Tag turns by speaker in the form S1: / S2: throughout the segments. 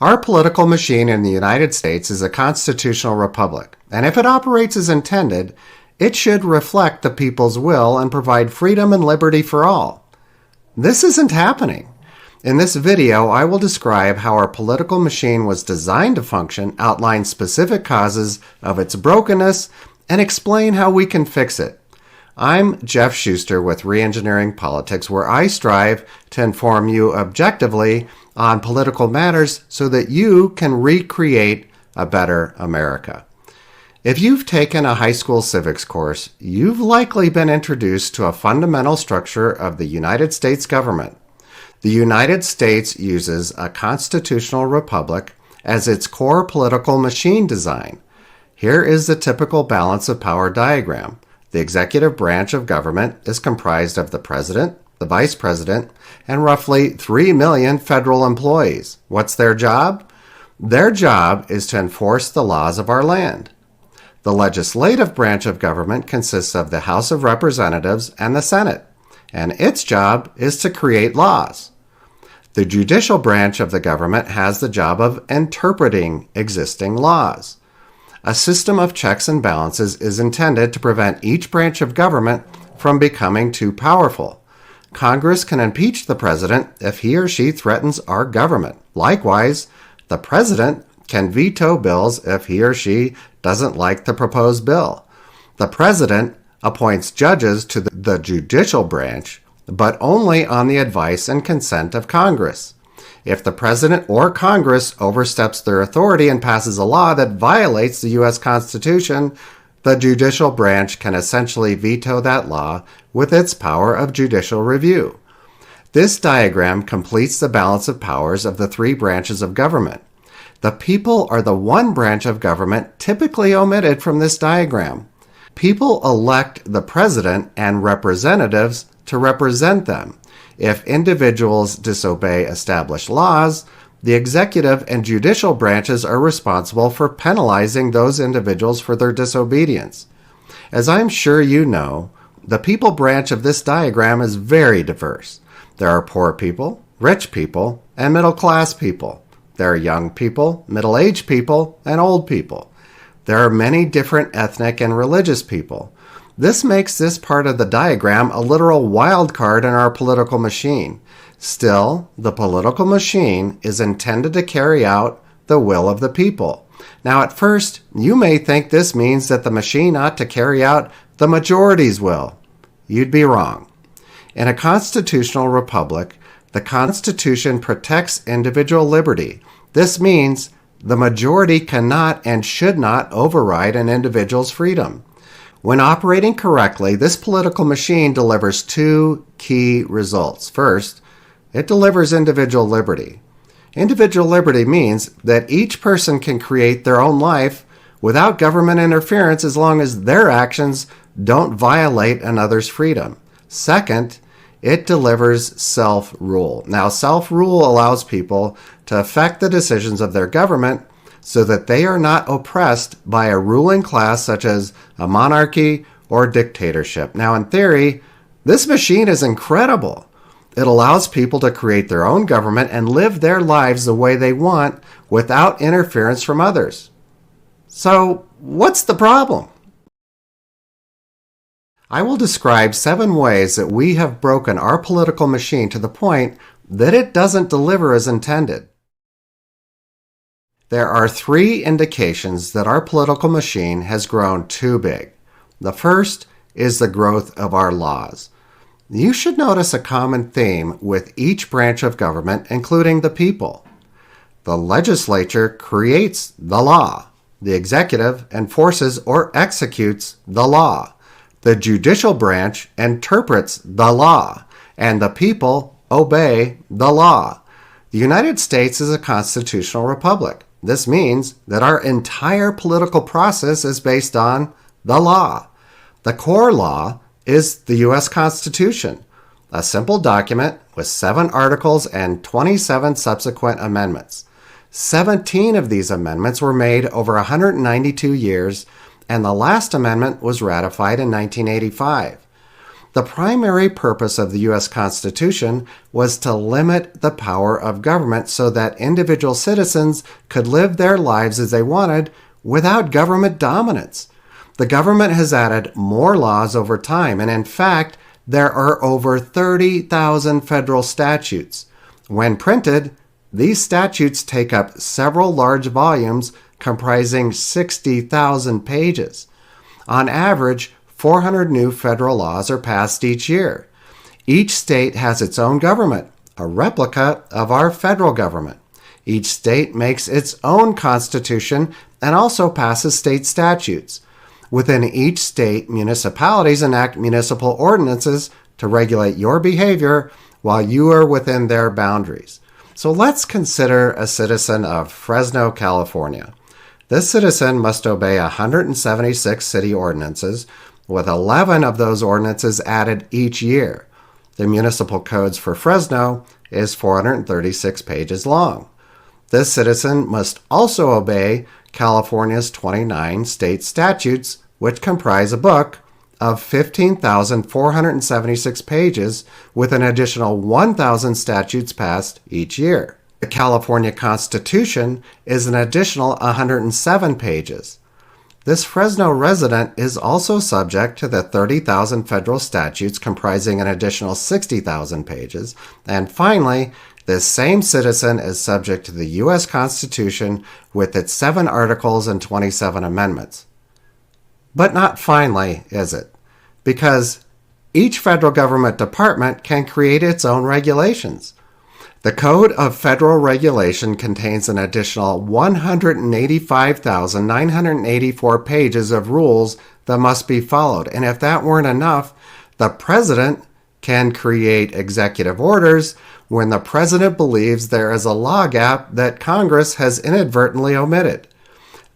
S1: Our political machine in the United States is a constitutional republic, and if it operates as intended, it should reflect the people's will and provide freedom and liberty for all. This isn't happening. In this video, I will describe how our political machine was designed to function, outline specific causes of its brokenness, and explain how we can fix it. I'm Jeff Schuster with Reengineering Politics, where I strive to inform you objectively on political matters so that you can recreate a better America. If you've taken a high school civics course, you've likely been introduced to a fundamental structure of the United States government. The United States uses a constitutional republic as its core political machine design. Here is the typical balance of power diagram. The executive branch of government is comprised of the president, the vice president, and roughly 3 million federal employees. What's their job? Their job is to enforce the laws of our land. The legislative branch of government consists of the House of Representatives and the Senate, and its job is to create laws. The judicial branch of the government has the job of interpreting existing laws. A system of checks and balances is intended to prevent each branch of government from becoming too powerful. Congress can impeach the president if he or she threatens our government. Likewise, the president can veto bills if he or she doesn't like the proposed bill. The president appoints judges to the judicial branch, but only on the advice and consent of Congress. If the president or Congress oversteps their authority and passes a law that violates the U.S. Constitution, the judicial branch can essentially veto that law with its power of judicial review. This diagram completes the balance of powers of the three branches of government. The people are the one branch of government typically omitted from this diagram. People elect the president and representatives to represent them. If individuals disobey established laws, the executive and judicial branches are responsible for penalizing those individuals for their disobedience. As I'm sure you know, the people branch of this diagram is very diverse. There are poor people, rich people, and middle-class people. There are young people, middle-aged people, and old people. There are many different ethnic and religious people. This makes this part of the diagram a literal wild card in our political machine. Still, the political machine is intended to carry out the will of the people. Now, at first, you may think this means that the machine ought to carry out the majority's will. You'd be wrong. In a constitutional republic, the Constitution protects individual liberty. This means the majority cannot and should not override an individual's freedom. When operating correctly, this political machine delivers two key results. First, it delivers individual liberty. Individual liberty means that each person can create their own life without government interference as long as their actions don't violate another's freedom. Second, it delivers self-rule. Now, self-rule allows people to affect the decisions of their government so that they are not oppressed by a ruling class such as a monarchy or dictatorship. Now, in theory, this machine is incredible. It allows people to create their own government and live their lives the way they want without interference from others. So, what's the problem? I will describe 7 ways that we have broken our political machine to the point that it doesn't deliver as intended. There are 3 indications that our political machine has grown too big. The first is the growth of our laws. You should notice a common theme with each branch of government, including the people. The legislature creates the law. The executive enforces or executes the law. The judicial branch interprets the law, and the people obey the law. The United States is a constitutional republic. This means that our entire political process is based on the law. The core law is the U.S. Constitution, a simple document with 7 articles and 27 subsequent amendments. 17 of these amendments were made over 192 years, and the last amendment was ratified in 1985. The primary purpose of the U.S. Constitution was to limit the power of government so that individual citizens could live their lives as they wanted without government dominance. The government has added more laws over time, and in fact, there are over 30,000 federal statutes. When printed, these statutes take up several large volumes comprising 60,000 pages. On average, 400 new federal laws are passed each year. Each state has its own government, a replica of our federal government. Each state makes its own constitution and also passes state statutes. Within each state, municipalities enact municipal ordinances to regulate your behavior while you are within their boundaries. So let's consider a citizen of Fresno, California. This citizen must obey 176 city ordinances, with 11 of those ordinances added each year. The municipal codes for Fresno is 436 pages long. This citizen must also obey California's 29 state statutes, which comprise a book of 15,476 pages with an additional 1,000 statutes passed each year. The California Constitution is an additional 107 pages. This Fresno resident is also subject to the 30,000 federal statutes comprising an additional 60,000 pages. And finally, this same citizen is subject to the U.S. Constitution with its 7 articles and 27 amendments. But not finally, is it? Because each federal government department can create its own regulations. The Code of Federal Regulation contains an additional 185,984 pages of rules that must be followed. And if that weren't enough, the president can create executive orders when the president believes there is a law gap that Congress has inadvertently omitted.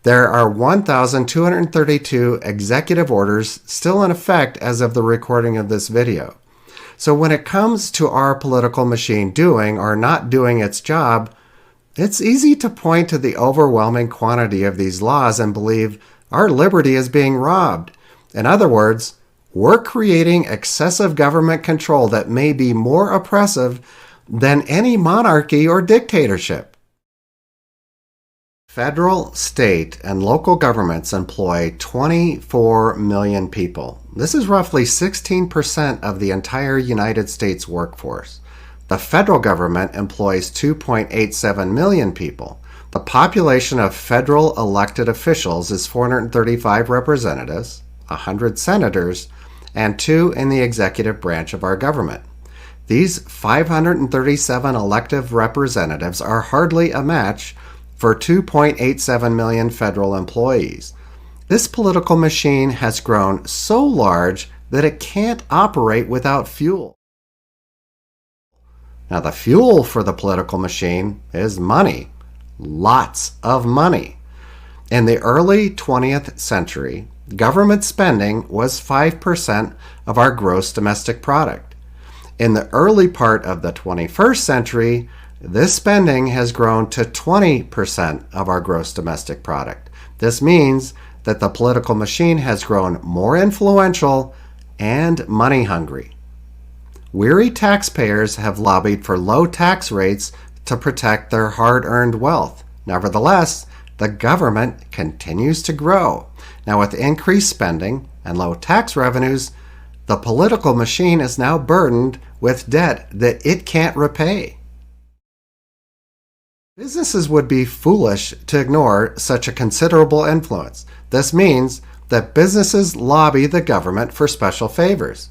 S1: There are 1,232 executive orders still in effect as of the recording of this video. So when it comes to our political machine doing or not doing its job, it's easy to point to the overwhelming quantity of these laws and believe our liberty is being robbed. In other words, we're creating excessive government control that may be more oppressive than any monarchy or dictatorship. Federal, state, and local governments employ 24 million people. This is roughly 16% of the entire United States workforce. The federal government employs 2.87 million people. The population of federal elected officials is 435 representatives, 100 senators, and 2 in the executive branch of our government. These 537 elective representatives are hardly a match for 2.87 million federal employees. This political machine has grown so large that it can't operate without fuel. Now, the fuel for the political machine is money. Lots of money. In the early 20th century, government spending was 5% of our gross domestic product. In the early part of the 21st century, this spending has grown to 20% of our gross domestic product. This means that the political machine has grown more influential and money hungry. Weary taxpayers have lobbied for low tax rates to protect their hard-earned wealth. Nevertheless, the government continues to grow. Now, with increased spending and low tax revenues, the political machine is now burdened with debt that it can't repay. Businesses would be foolish to ignore such a considerable influence. This means that businesses lobby the government for special favors.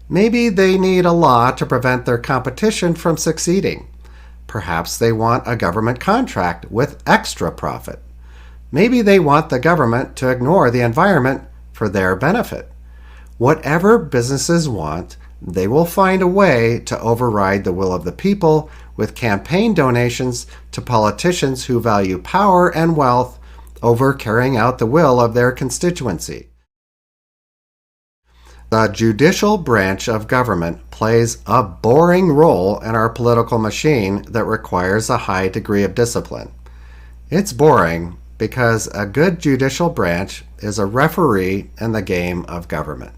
S1: Maybe they need a law to prevent their competition from succeeding. Perhaps they want a government contract with extra profit. Maybe they want the government to ignore the environment for their benefit. Whatever businesses want, they will find a way to override the will of the people with campaign donations to politicians who value power and wealth over carrying out the will of their constituency. The judicial branch of government plays a boring role in our political machine that requires a high degree of discipline. It's boring because a good judicial branch is a referee in the game of government.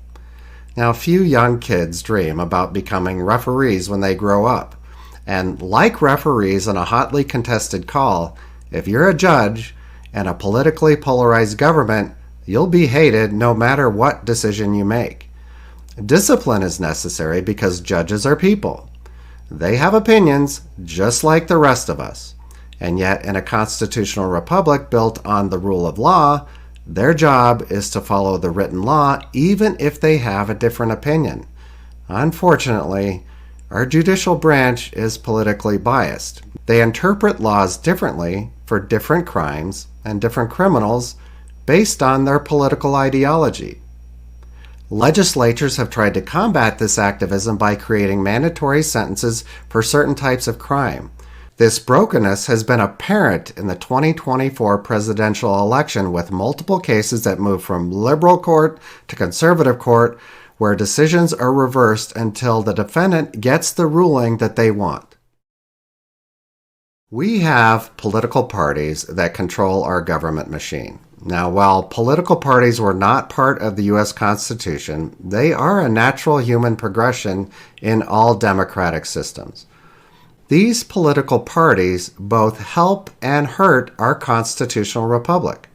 S1: Now, few young kids dream about becoming referees when they grow up. And like referees in a hotly contested call, if you're a judge in a politically polarized government, you'll be hated no matter what decision you make. Discipline is necessary because judges are people. They have opinions just like the rest of us. And yet, in a constitutional republic built on the rule of law, their job is to follow the written law even if they have a different opinion. Unfortunately, our judicial branch is politically biased. They interpret laws differently for different crimes and different criminals based on their political ideology. Legislatures have tried to combat this activism by creating mandatory sentences for certain types of crime. This brokenness has been apparent in the 2024 presidential election, with multiple cases that move from liberal court to conservative court, where decisions are reversed until the defendant gets the ruling that they want. We have political parties that control our government machine. Now, while political parties were not part of the U.S. Constitution, they are a natural human progression in all democratic systems. These political parties both help and hurt our constitutional republic.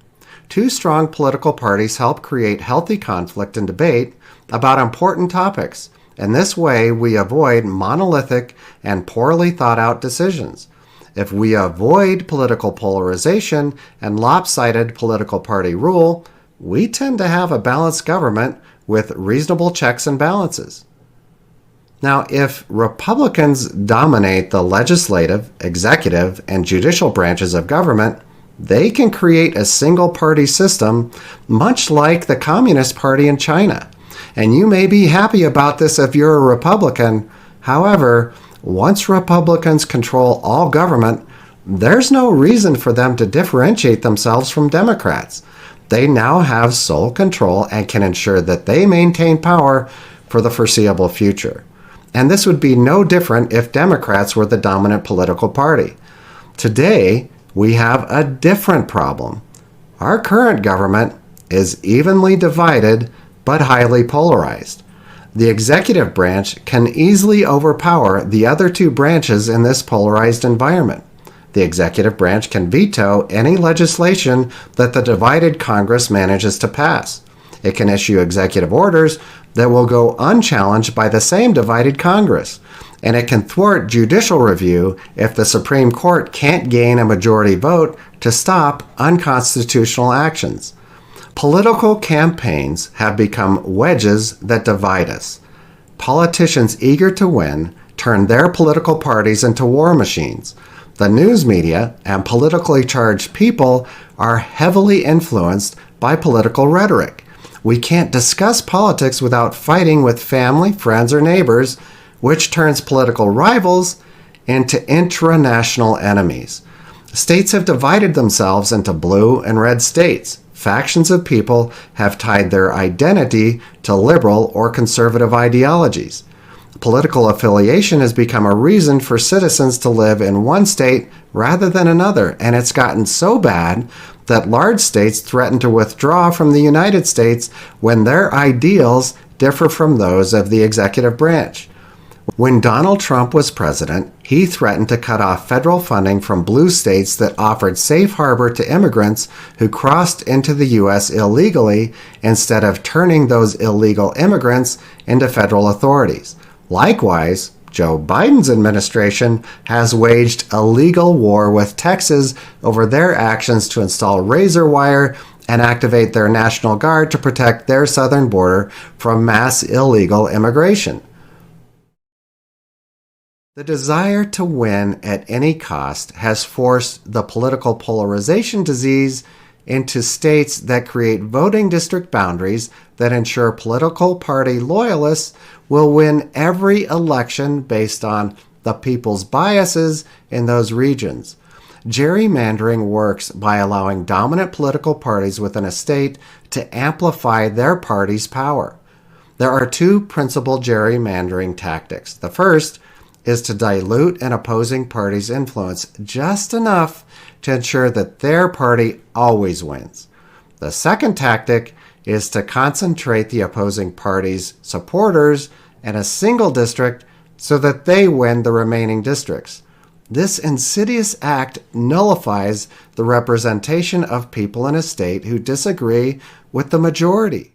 S1: Two strong political parties help create healthy conflict and debate about important topics. In this way, we avoid monolithic and poorly thought out decisions. If we avoid political polarization and lopsided political party rule, we tend to have a balanced government with reasonable checks and balances. Now, if Republicans dominate the legislative, executive, and judicial branches of government, they can create a single-party system, much like the Communist Party in China. And you may be happy about this if you're a Republican. However, once Republicans control all government, there's no reason for them to differentiate themselves from Democrats. They now have sole control and can ensure that they maintain power for the foreseeable future. And this would be no different if Democrats were the dominant political party. Today, we have a different problem. Our current government is evenly divided but highly polarized. The executive branch can easily overpower the other two branches in this polarized environment. The executive branch can veto any legislation that the divided Congress manages to pass. It can issue executive orders that will go unchallenged by the same divided Congress. And it can thwart judicial review if the Supreme Court can't gain a majority vote to stop unconstitutional actions. Political campaigns have become wedges that divide us. Politicians eager to win turn their political parties into war machines. The news media and politically charged people are heavily influenced by political rhetoric. We can't discuss politics without fighting with family, friends, or neighbors, which turns political rivals into intranational enemies. States have divided themselves into blue and red states. Factions of people have tied their identity to liberal or conservative ideologies. Political affiliation has become a reason for citizens to live in one state rather than another, and it's gotten so bad that large states threaten to withdraw from the United States when their ideals differ from those of the executive branch. When Donald Trump was president, he threatened to cut off federal funding from blue states that offered safe harbor to immigrants who crossed into the U.S. illegally instead of turning those illegal immigrants into federal authorities. Likewise, Joe Biden's administration has waged a legal war with Texas over their actions to install razor wire and activate their National Guard to protect their southern border from mass illegal immigration. The desire to win at any cost has forced the political polarization disease into states that create voting district boundaries that ensure political party loyalists will win every election based on the people's biases in those regions. Gerrymandering works by allowing dominant political parties within a state to amplify their party's power. There are two principal gerrymandering tactics. The first is to dilute an opposing party's influence just enough to ensure that their party always wins. The second tactic is to concentrate the opposing party's supporters in a single district so that they win the remaining districts. This insidious act nullifies the representation of people in a state who disagree with the majority.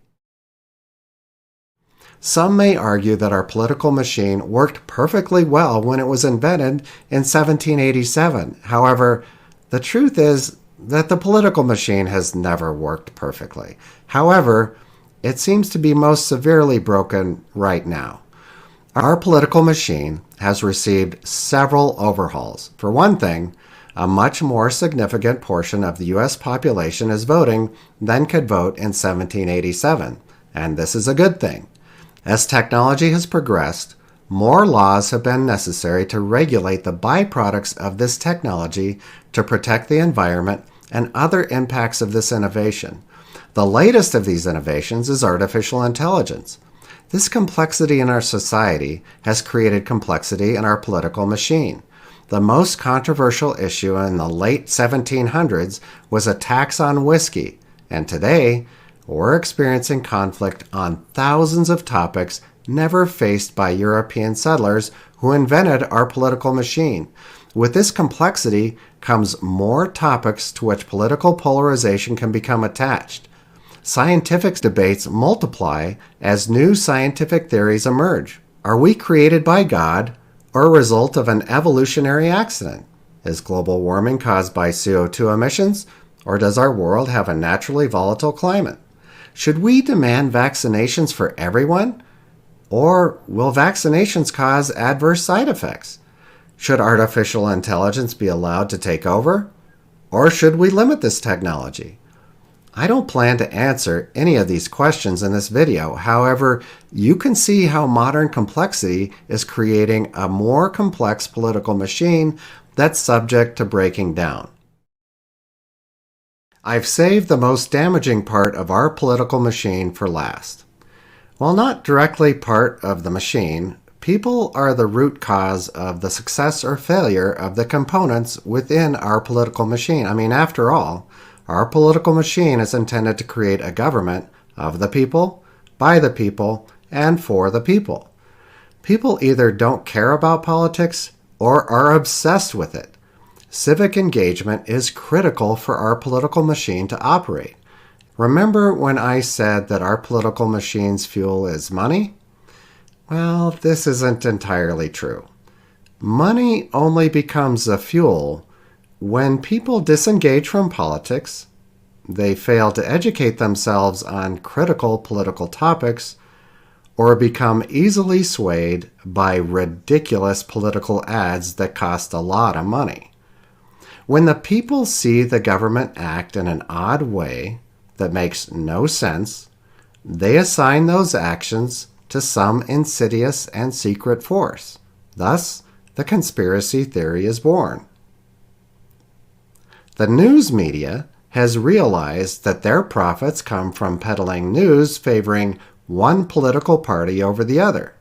S1: Some may argue that our political machine worked perfectly well when it was invented in 1787. However, the truth is that the political machine has never worked perfectly. However, it seems to be most severely broken right now. Our political machine has received several overhauls. For one thing, a much more significant portion of the U.S. population is voting than could vote in 1787, and this is a good thing. As technology has progressed, more laws have been necessary to regulate the byproducts of this technology to protect the environment and other impacts of this innovation. The latest of these innovations is artificial intelligence. This complexity in our society has created complexity in our political machine. The most controversial issue in the late 1700s was a tax on whiskey, and today we're experiencing conflict on thousands of topics never faced by European settlers who invented our political machine. With this complexity comes more topics to which political polarization can become attached. Scientific debates multiply as new scientific theories emerge. Are we created by God or a result of an evolutionary accident? Is global warming caused by CO2 emissions, or does our world have a naturally volatile climate? Should we demand vaccinations for everyone, or will vaccinations cause adverse side effects? Should artificial intelligence be allowed to take over, or should we limit this technology? I don't plan to answer any of these questions in this video. However, you can see how modern complexity is creating a more complex political machine that's subject to breaking down. I've saved the most damaging part of our political machine for last. While not directly part of the machine, people are the root cause of the success or failure of the components within our political machine. After all, our political machine is intended to create a government of the people, by the people, and for the people. People either don't care about politics or are obsessed with it. Civic engagement is critical for our political machine to operate. Remember when I said that our political machine's fuel is money? Well, this isn't entirely true. Money only becomes a fuel when people disengage from politics, they fail to educate themselves on critical political topics, or become easily swayed by ridiculous political ads that cost a lot of money. When the people see the government act in an odd way that makes no sense, they assign those actions to some insidious and secret force. Thus, the conspiracy theory is born. The news media has realized that their profits come from peddling news favoring one political party over the other.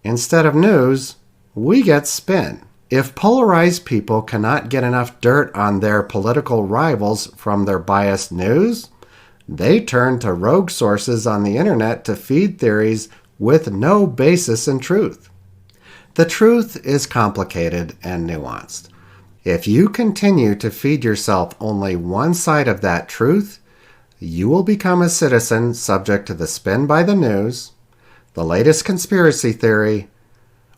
S1: Instead of news, we get spin. If polarized people cannot get enough dirt on their political rivals from their biased news, they turn to rogue sources on the internet to feed theories with no basis in truth. The truth is complicated and nuanced. If you continue to feed yourself only one side of that truth, you will become a citizen subject to the spin by the news, the latest conspiracy theory,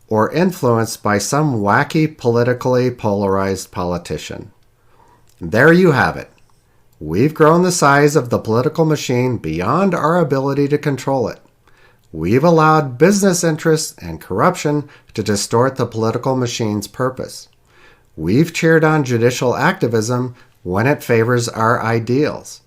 S1: or influenced by some wacky politically polarized politician. There you have it. We've grown the size of the political machine beyond our ability to control it. We've allowed business interests and corruption to distort the political machine's purpose. We've cheered on judicial activism when it favors our ideals.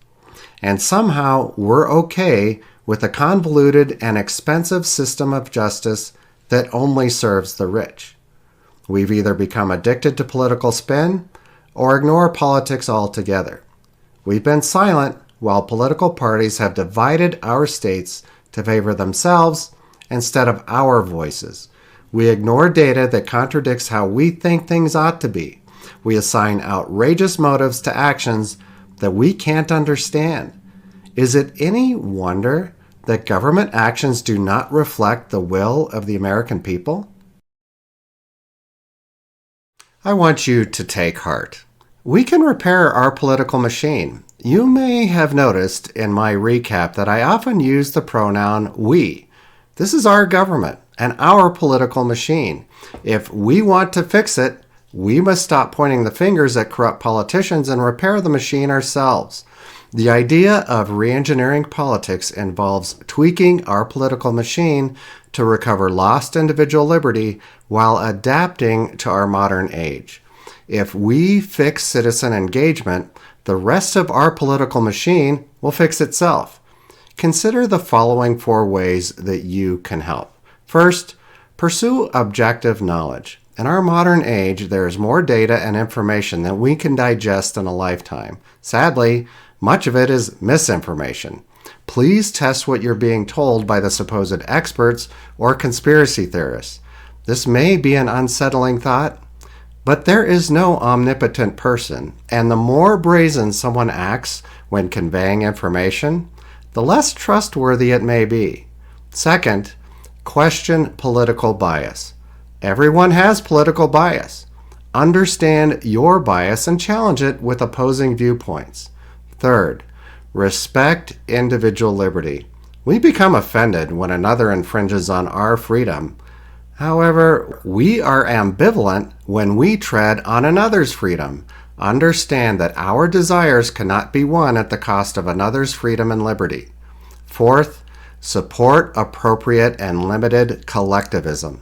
S1: And somehow we're okay with a convoluted and expensive system of justice that only serves the rich. We've either become addicted to political spin or ignore politics altogether. We've been silent while political parties have divided our states to favor themselves instead of our voices. We ignore data that contradicts how we think things ought to be. We assign outrageous motives to actions that we can't understand. Is it any wonder that government actions do not reflect the will of the American people? I want you to take heart. We can repair our political machine. You may have noticed in my recap that I often use the pronoun we. This is our government and our political machine. If we want to fix it, we must stop pointing the fingers at corrupt politicians and repair the machine ourselves. The idea of reengineering politics involves tweaking our political machine to recover lost individual liberty while adapting to our modern age. If we fix citizen engagement, the rest of our political machine will fix itself. Consider the following 4 ways that you can help. First, pursue objective knowledge. In our modern age, there is more data and information than we can digest in a lifetime. Sadly, much of it is misinformation. Please test what you're being told by the supposed experts or conspiracy theorists. This may be an unsettling thought, but there is no omnipotent person, and the more brazen someone acts when conveying information, the less trustworthy it may be. Second, question political bias. Everyone has political bias. Understand your bias and challenge it with opposing viewpoints. Third, respect individual liberty. We become offended when another infringes on our freedom. However, we are ambivalent when we tread on another's freedom. Understand that our desires cannot be won at the cost of another's freedom and liberty. Fourth, support appropriate and limited collectivism.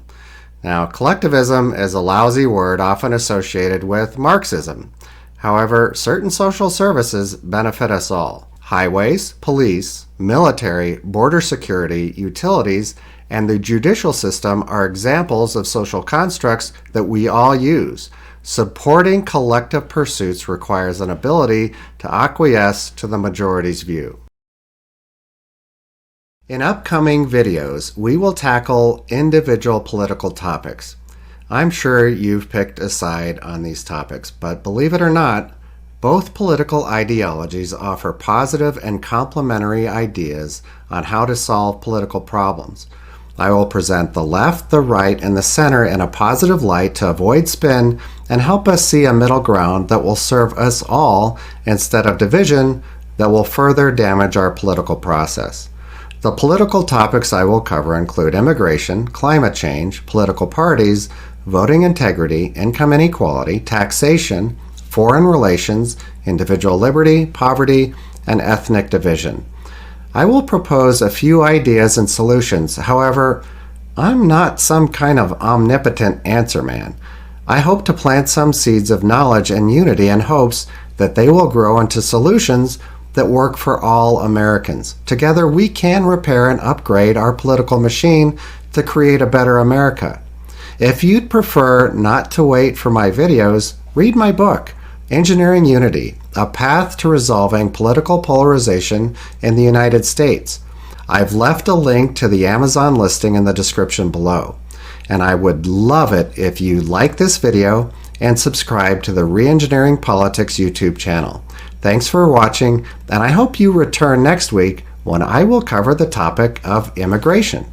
S1: Now, collectivism is a lousy word often associated with Marxism. However, certain social services benefit us all. Highways, police, military, border security, utilities, and the judicial system are examples of social constructs that we all use. Supporting collective pursuits requires an ability to acquiesce to the majority's view. In upcoming videos, we will tackle individual political topics. I'm sure you've picked a side on these topics, but believe it or not, both political ideologies offer positive and complementary ideas on how to solve political problems. I will present the left, the right, and the center in a positive light to avoid spin and help us see a middle ground that will serve us all instead of division that will further damage our political process. The political topics I will cover include immigration, climate change, political parties, voting integrity, income inequality, taxation, foreign relations, individual liberty, poverty, and ethnic division. I will propose a few ideas and solutions. However, I'm not some kind of omnipotent answer man. I hope to plant some seeds of knowledge and unity in hopes that they will grow into solutions that work for all Americans. Together, we can repair and upgrade our political machine to create a better America. If you'd prefer not to wait for my videos, read my book, Engineering Unity, A Path to Resolving Political Polarization in the United States. I've left a link to the Amazon listing in the description below. And I would love it if you like this video and subscribe to the Reengineering Politics YouTube channel. Thanks for watching, and I hope you return next week when I will cover the topic of immigration.